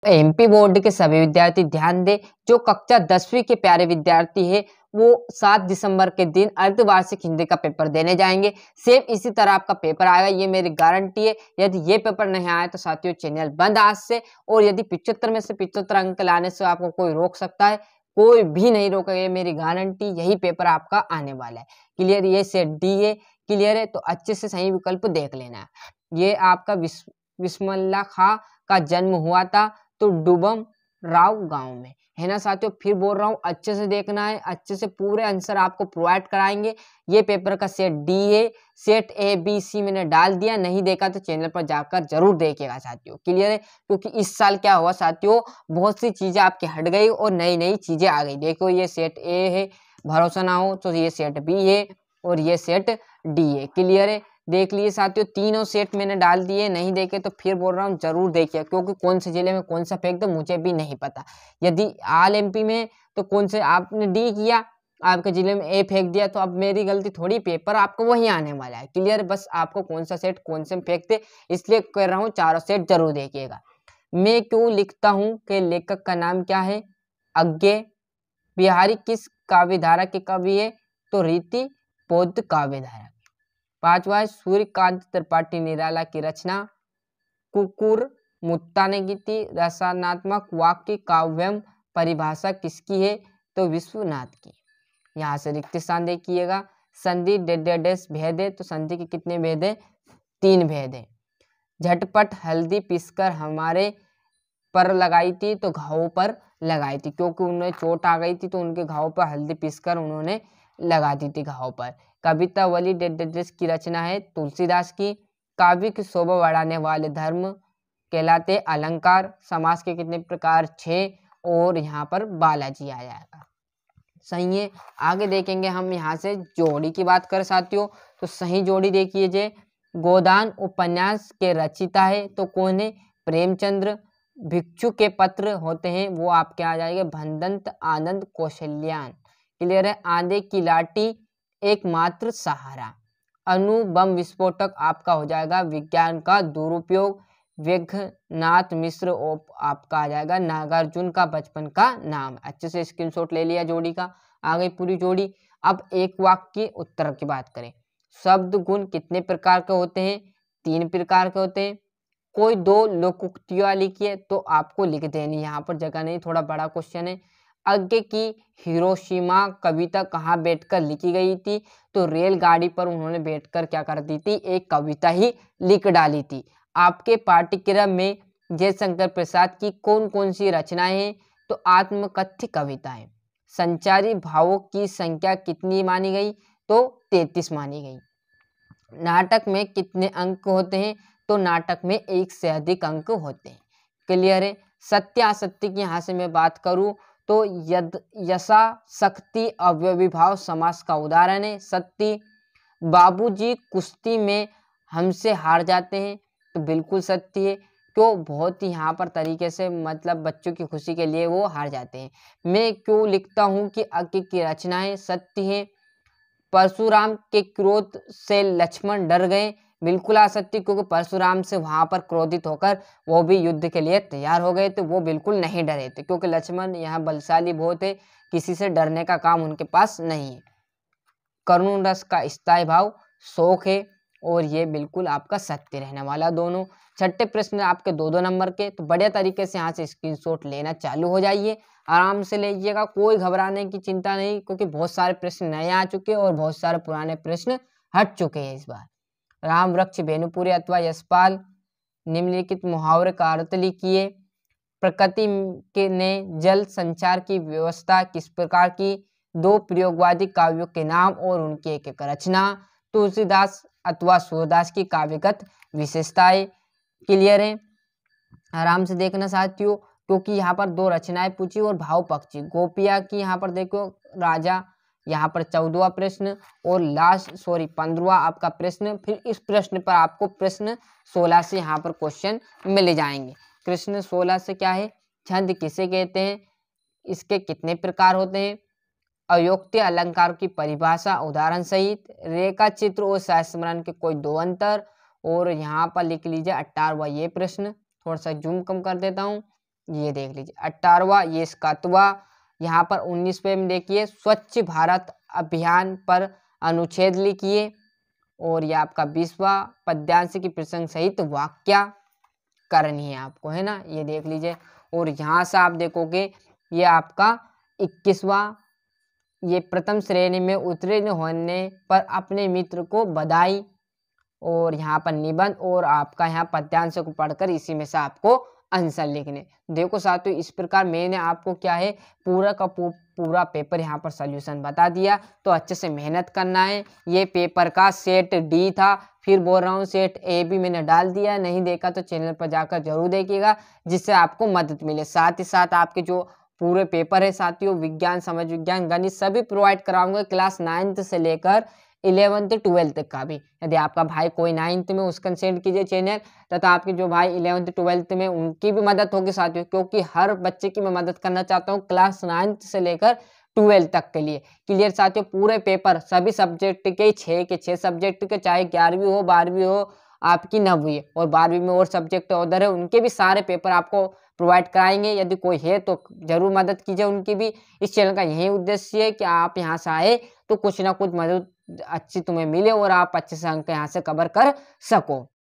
MP board के सभी विद्यार्थी ध्यान दें, जो कक्षा 10वीं के प्यारे विद्यार्थी है वो 7 दिसंबर के दिन अर्धवार्षिक हिंदी का पेपर देने जाएंगे। सेम इसी तरह आपका पेपर आएगा, ये मेरी गारंटी है। यदि ये पेपर नहीं आया तो साथियों चैनल बंद आज से। और यदि 75 में से 75 अंक लाने से आपको कोई रोक सकता है, कोई भी नहीं रोकेगा, ये मेरी गारंटी। यही पेपर आपका आने वाला है। क्लियर, ये सेट डी है। क्लियर है, तो अच्छे से सही विकल्प देख लेना है। ये आपका बिस्मिल्लाह खां का जन्म हुआ था तो डुबम राव गांव में, है ना साथियों। फिर बोल रहा हूँ अच्छे से देखना है, अच्छे से पूरे आंसर आपको प्रोवाइड कराएंगे। ये पेपर का सेट डी है। सेट ए बी सी मैंने डाल दिया, नहीं देखा तो चैनल पर जाकर जरूर देखिएगा साथियों। क्लियर है, क्योंकि इस साल क्या हुआ साथियों, बहुत सी चीजें आपकी हट गई और नई नई चीजें आ गई। देखो ये सेट ए है, भरोसा ना हो तो ये सेट बी है और ये सेट डी है। क्लियर है, देख लिए साथियों, तीनों सेट मैंने डाल दिए। नहीं देखे तो फिर बोल रहा हूँ जरूर देखिए, क्योंकि कौन से जिले में कौन सा फेंक दो मुझे भी नहीं पता। यदि आल एमपी में तो कौन से आपने डी किया, आपके जिले में ए फेंक दिया, तो अब मेरी गलती थोड़ी, पेपर आपको वही आने वाला है। क्लियर, बस आपको कौन सा सेट कौन से फेंकते, इसलिए कह रहा हूँ चारों सेट जरूर देखिएगा। मैं क्यों लिखता हूँ के लेखक का नाम क्या है? अज्ञे। बिहारी किस काव्यधारा के कवि है? तो रीति बौद्ध काव्यधारा। पांचवा, सूर्यकांत त्रिपाठी निराला की रचना कुकुर मुत्ता ने की थी। रसात्मक वाक्य काव्यम परिभाषा किसकी है? तो विश्वनाथ की। यहाँ से रिक्त स्थान देखिएगा। संधि डेडेडेस भेद है, तो संधि के कितने भेद है? 3 भेद है। झटपट हल्दी पीसकर हमारे पर लगाई थी, तो घावों पर लगाई थी, क्योंकि उन्हें चोट आ गई थी तो उनके घावों पर हल्दी पीसकर उन्होंने लगा दी थी घाव पर। कवितावली डेडेडेस की रचना है तुलसीदास की। काव्य की शोभा बढ़ाने वाले धर्म कहलाते अलंकार। समास के कितने प्रकार? 6। और यहाँ पर बालाजी आ जाएगा। सही है, आगे देखेंगे हम। यहाँ से जोड़ी की बात कर साथियों, तो सही जोड़ी देखिए जे। गोदान उपन्यास के रचिता है तो कौन है? प्रेमचंद्र। भिक्षु के पत्र होते हैं वो आपके आ जाएंगे भंदंत आनंद कौशल्यान। क्लियर है, आंधे की लाठी एकमात्र सहारा। अणु बम विस्फोटक आपका हो जाएगा विज्ञान का दुरुपयोग। वेघनाथ मिश्र आपका आ जाएगा नागार्जुन का बचपन का नाम। अच्छे से स्क्रीनशॉट ले लिया जोड़ी का, आ गई पूरी जोड़ी। अब एक वाक्य उत्तर की बात करें। शब्द गुण कितने प्रकार के होते हैं? 3 प्रकार के होते हैं। कोई 2 लोकोक्तियां लिखिए, तो आपको लिख देनी, यहाँ पर जगह नहीं, थोड़ा बड़ा क्वेश्चन है। अज्ञे की हिरोशिमा कविता कहाँ बैठकर लिखी गई थी? तो रेलगाड़ी पर उन्होंने बैठकर क्या कर दी थी? एक कविता ही लिख डाली थी। आपके पाठ्यक्रम में जयशंकर प्रसाद की कौन कौन सी रचनाएं हैं? तो आत्मकथ्य कविताएं। संचारी भावों की संख्या कितनी मानी गई? तो 33 मानी गई। नाटक में कितने अंक होते हैं? तो नाटक में 1 से अधिक अंक होते हैं। क्लियर है। सत्य असत्य की यहाँ से मैं बात करूं तो यशा शक्ति अव्यविभाव समास का उदाहरण है। सत्य। बाबूजी कुश्ती में हमसे हार जाते हैं, तो बिल्कुल सत्य है। क्यों? बहुत ही यहाँ पर तरीके से, मतलब बच्चों की खुशी के लिए वो हार जाते हैं। मैं क्यों लिखता हूँ कि अज्ञे की रचनाएं सत्य है। परशुराम के क्रोध से लक्ष्मण डर गए, बिल्कुल असत्य, क्योंकि परशुराम से वहां पर क्रोधित होकर वो भी युद्ध के लिए तैयार हो गए थे, वो बिल्कुल नहीं डरे थे, क्योंकि लक्ष्मण यहाँ बलशाली बहुत है, किसी से डरने का काम उनके पास नहीं है। करुण रस का स्थायी भाव शोक है, और ये बिल्कुल आपका सत्य रहने वाला दोनों। छठे प्रश्न आपके 2-2 नंबर के, तो बढ़िया तरीके से यहाँ से स्क्रीनशॉट लेना चालू हो जाइए, आराम से लीजिएगा, कोई घबराने की चिंता नहीं, क्योंकि बहुत सारे प्रश्न नए आ चुके हैं और बहुत सारे पुराने प्रश्न हट चुके हैं इस बार। राम वृक्ष भेनुपुरी अथवा यशपाल निम्नलिखित मुहावरे का अर्थ लिखिए। प्रकृति के ने जल संचार की व्यवस्था किस प्रकार की? 2 प्रयोगवादी काव्यों के नाम और उनकी एक एक रचना। तुलसीदास अथवा सूरदास की काव्यगत विशेषताएं। क्लियर है, आराम से देखना साथियों, क्योंकि यहाँ पर 2 रचनाएं पूछी और भाव पक्षी। गोपिया की यहाँ पर देखो राजा, यहाँ पर 14वां प्रश्न, और लास्ट 15वां आपका प्रश्न। फिर इस प्रश्न पर आपको प्रश्न 16 से यहाँ पर क्वेश्चन मिल जाएंगे। प्रश्न 16 से क्या है? छंद किसे कहते हैं? इसके कितने प्रकार होते हैं? अयोक्त्य अलंकार की परिभाषा उदाहरण सहित। रेखा चित्र और सहस्मरण के कोई 2 अंतर। और यहाँ पर लिख लीजिए 18वां ये प्रश्न, थोड़ा सा जूम कम कर देता हूँ। ये देख लीजिए 18वां ये 7वां, यहाँ पर 19वें में देखिए स्वच्छ भारत अभियान पर अनुच्छेद लिखिए, और ये आपका 20वां पद्यांश की प्रसंग सहित वाक्या करनी है आपको, है ना, ये देख लीजिए। और यहाँ से आप देखोगे ये आपका 21वां, ये प्रथम श्रेणी में उत्तीर्ण होने पर अपने मित्र को बधाई, और यहाँ पर निबंध, और आपका यहाँ पद्यांश को पढ़कर इसी में से आपको आंसर लिखने। देखो साथियों, इस प्रकार मैंने आपको क्या है पूरा का पूरा पेपर यहाँ पर सॉल्यूशन बता दिया, तो अच्छे से मेहनत करना है। ये पेपर का सेट डी था, फिर बोल रहा हूँ सेट ए भी मैंने डाल दिया, नहीं देखा तो चैनल पर जाकर जरूर देखिएगा, जिससे आपको मदद मिले। साथ ही साथ आपके जो पूरे पेपर है साथियों, विज्ञान, समाज विज्ञान, गणित सभी प्रोवाइड कराऊंगा, क्लास 9th से लेकर 11th 12th का भी। यदि आपका भाई कोई 9th में उसका सेंड कीजिए चैनल, तथा आपके जो भाई 11th 12th में उनकी भी मदद होगी साथियों, क्योंकि हर बच्चे की मैं मदद करना चाहता हूँ क्लास 9th से लेकर 12th तक के लिए। क्लियर साथियों, पूरे पेपर सभी सब्जेक्ट के 6 के 6 सब्जेक्ट के, चाहे 11वीं हो 12वीं हो आपकी 9वीं, और 12वीं में और सब्जेक्ट उधर है उनके भी सारे पेपर आपको प्रोवाइड कराएंगे। यदि कोई है तो जरूर मदद कीजिए उनकी भी। इस चैनल का यही उद्देश्य है कि आप यहाँ से आए तो कुछ ना कुछ मदद अच्छी तुम्हें मिले और आप अच्छे से अंक यहाँ से कवर कर सको।